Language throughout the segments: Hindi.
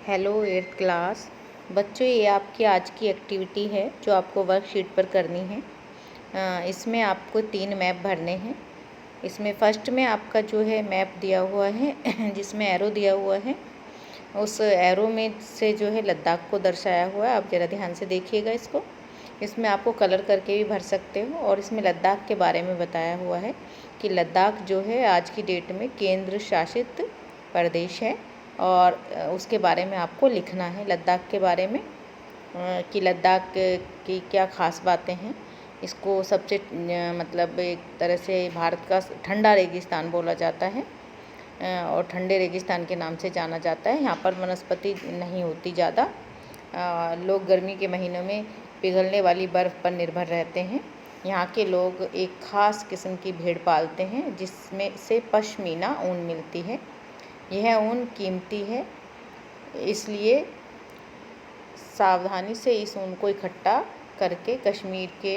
हेलो 8th क्लास बच्चों, ये आपकी आज की एक्टिविटी है जो आपको वर्कशीट पर करनी है। इसमें आपको 3 मैप भरने हैं। इसमें फर्स्ट में आपका जो है मैप दिया हुआ है जिसमें एरो दिया हुआ है। उस एरो में से जो है लद्दाख को दर्शाया हुआ है। आप ज़रा ध्यान से देखिएगा इसको। इसमें आपको कलर करके भी भर सकते हो और इसमें लद्दाख के बारे में बताया हुआ है कि लद्दाख जो है आज की डेट में केंद्र शासित प्रदेश है और उसके बारे में आपको लिखना है लद्दाख के बारे में कि लद्दाख की क्या ख़ास बातें हैं। इसको सबसे मतलब एक तरह से भारत का ठंडा रेगिस्तान बोला जाता है और ठंडे रेगिस्तान के नाम से जाना जाता है। यहाँ पर वनस्पति नहीं होती ज़्यादा। लोग गर्मी के महीनों में पिघलने वाली बर्फ़ पर निर्भर रहते हैं। यहाँ के लोग एक ख़ास किस्म की भेड़ पालते हैं जिसमें से पश्मीना ऊन मिलती है। यह ऊन कीमती है, इसलिए सावधानी से इस ऊन को इकट्ठा करके कश्मीर के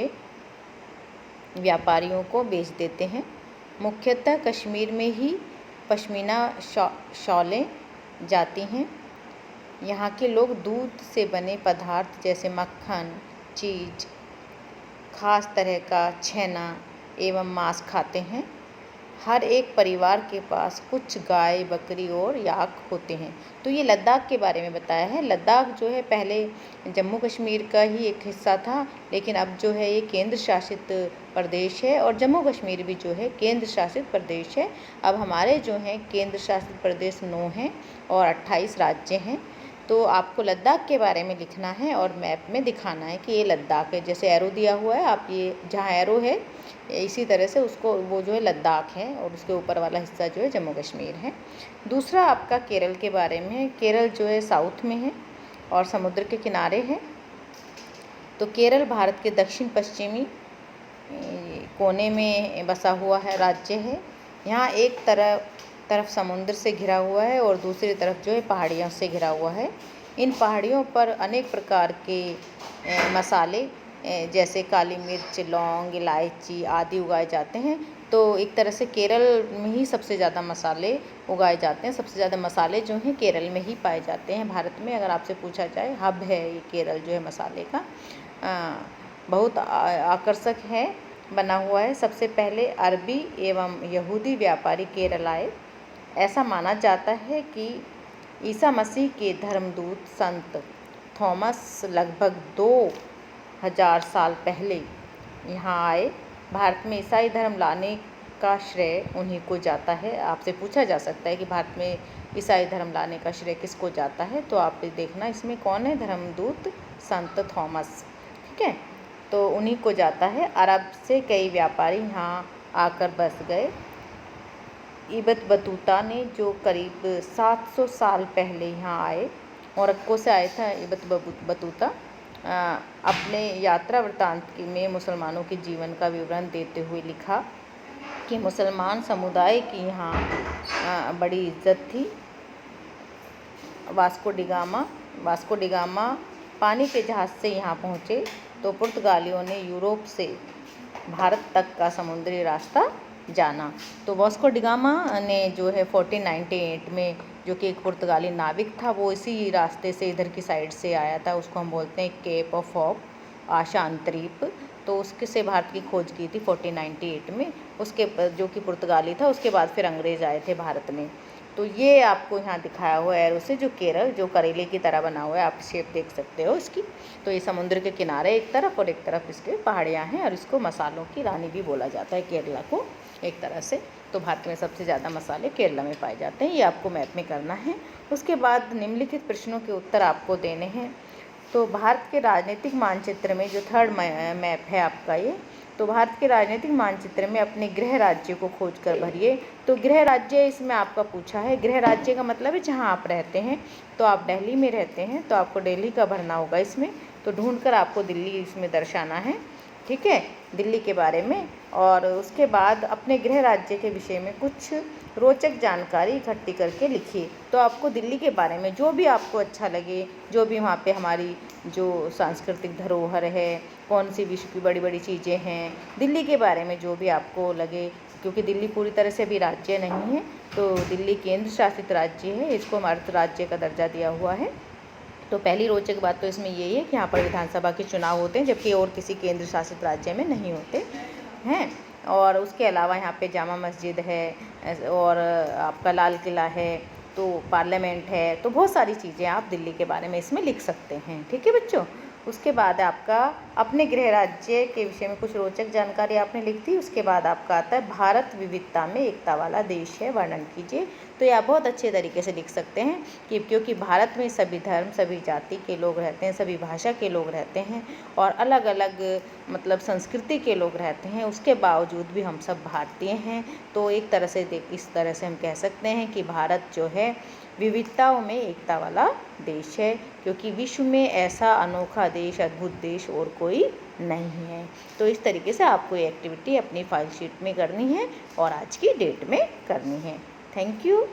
व्यापारियों को बेच देते हैं। मुख्यतः कश्मीर में ही पश्मीना शॉलें जाती हैं। यहाँ के लोग दूध से बने पदार्थ जैसे मक्खन, चीज़, खास तरह का छेना एवं मांस खाते हैं। हर एक परिवार के पास कुछ गाय, बकरी और याक होते हैं। तो ये लद्दाख के बारे में बताया है। लद्दाख जो है पहले जम्मू कश्मीर का ही एक हिस्सा था, लेकिन अब जो है ये केंद्र शासित प्रदेश है और जम्मू कश्मीर भी जो है केंद्र शासित प्रदेश है। अब हमारे जो हैं केंद्र शासित प्रदेश 9 हैं और 28 राज्य हैं। तो आपको लद्दाख के बारे में लिखना है और मैप में दिखाना है कि ये लद्दाख है। जैसे एरो दिया हुआ है, आप ये जहाँ एरो है इसी तरह से उसको वो जो है लद्दाख है और उसके ऊपर वाला हिस्सा जो है जम्मू कश्मीर है। दूसरा आपका केरल के बारे में है। केरल जो है साउथ में है और समुद्र के किनारे है। तो केरल भारत के दक्षिण पश्चिमी कोने में बसा हुआ है राज्य है। यहाँ एक तरफ समुद्र से घिरा हुआ है और दूसरी तरफ जो है पहाड़ियों से घिरा हुआ है। इन पहाड़ियों पर अनेक प्रकार के मसाले जैसे काली मिर्च, लौंग, इलायची आदि उगाए जाते हैं। तो एक तरह से केरल में ही सबसे ज़्यादा मसाले उगाए जाते हैं। सबसे ज़्यादा मसाले जो हैं केरल में ही पाए जाते हैं भारत में। अगर आपसे पूछा जाए, हब है ये केरल जो है मसाले का। बहुत आकर्षक है, बना हुआ है। सबसे पहले अरबी एवं यहूदी व्यापारी केरल आए। ऐसा माना जाता है कि ईसा मसीह के धर्मदूत संत थॉमस लगभग 2000 साल पहले यहाँ आए। भारत में ईसाई धर्म लाने का श्रेय उन्हीं को जाता है। आपसे पूछा जा सकता है कि भारत में ईसाई धर्म लाने का श्रेय किसको जाता है, तो आप देखना इसमें कौन है, धर्मदूत संत थॉमस। ठीक है, तो उन्हीं को जाता है। अरब से कई व्यापारी यहाँ आकर बस गए। इब्न बतूता ने जो करीब 700 साल पहले यहाँ आए, मोरक्को से आए थे इब्न बतूता, अपने यात्रा वृत्तांत में मुसलमानों के जीवन का विवरण देते हुए लिखा कि मुसलमान समुदाय की यहाँ बड़ी इज्जत थी। वास्को डिगामा पानी के जहाज़ से यहाँ पहुँचे तो पुर्तगालियों ने यूरोप से भारत तक का समुद्री रास्ता जाना। तो वास्को डिगामा ने जो है 1498 में, जो कि एक पुर्तगाली नाविक था, वो इसी रास्ते से इधर की साइड से आया था। उसको हम बोलते हैं केप ऑफ होप, आशा अंतरीप। तो उसके से भारत की खोज की थी 1498 में। उसके जो कि पुर्तगाली था, उसके बाद फिर अंग्रेज़ आए थे भारत में। तो ये आपको यहाँ दिखाया हुआ है एरो से, जो केरल जो करेले की तरह बना हुआ है, आप शेप देख सकते हो इसकी। तो ये समुद्र के किनारे एक तरफ और एक तरफ इसके पहाड़ियाँ हैं और इसको मसालों की रानी भी बोला जाता है केरला को एक तरह से। तो भारत में सबसे ज़्यादा मसाले केरला में पाए जाते हैं। ये आपको मैप में करना है। उसके बाद निम्नलिखित प्रश्नों के उत्तर आपको देने हैं। तो भारत के राजनीतिक मानचित्र में जो थर्ड मैप है आपका ये, तो भारत के राजनीतिक मानचित्र में अपने गृह राज्य को खोज कर भरिए। तो गृह राज्य इसमें आपका पूछा है। गृह राज्य का मतलब है जहां आप रहते हैं। तो आप दिल्ली में रहते हैं तो आपको दिल्ली का भरना होगा इसमें। तो ढूंढकर आपको दिल्ली इसमें दर्शाना है। ठीक है, दिल्ली के बारे में। और उसके बाद अपने गृह राज्य के विषय में कुछ रोचक जानकारी इकट्ठी करके लिखिए। तो आपको दिल्ली के बारे में जो भी आपको अच्छा लगे, जो भी वहाँ पे हमारी जो सांस्कृतिक धरोहर है, कौन सी विश्व की बड़ी बड़ी चीज़ें हैं, दिल्ली के बारे में जो भी आपको लगे क्योंकि दिल्ली पूरी तरह से अभी राज्य नहीं है, तो दिल्ली केंद्र शासित राज्य है, इसको अर्ध राज्य का दर्जा दिया हुआ है। तो पहली रोचक बात तो इसमें यही है कि यहाँ पर विधानसभा के चुनाव होते हैं, जबकि और किसी केंद्र शासित राज्य में नहीं होते हैं। और उसके अलावा यहाँ पे जामा मस्जिद है और आपका लाल किला है, तो पार्लियामेंट है, तो बहुत सारी चीज़ें आप दिल्ली के बारे में इसमें लिख सकते हैं। ठीक है बच्चों। उसके बाद आपका अपने गृह राज्य के विषय में कुछ रोचक जानकारी आपने लिख दी। उसके बाद आपका आता है भारत विविधता में एकता वाला देश है, वर्णन कीजिए। तो ये आप बहुत अच्छे तरीके से लिख सकते हैं कि क्योंकि भारत में सभी धर्म, सभी जाति के लोग रहते हैं, सभी भाषा के लोग रहते हैं और अलग अलग मतलब संस्कृति के लोग रहते हैं, उसके बावजूद भी हम सब भारतीय हैं। तो एक तरह से इस तरह से हम कह सकते हैं कि भारत जो है विविधताओं में एकता वाला देश है, क्योंकि विश्व में ऐसा अनोखा देश, अद्भुत देश और कोई नहीं है। तो इस तरीके से आपको ये एक्टिविटी अपनी फाइल शीट में करनी है और आज की डेट में करनी है। Thank you.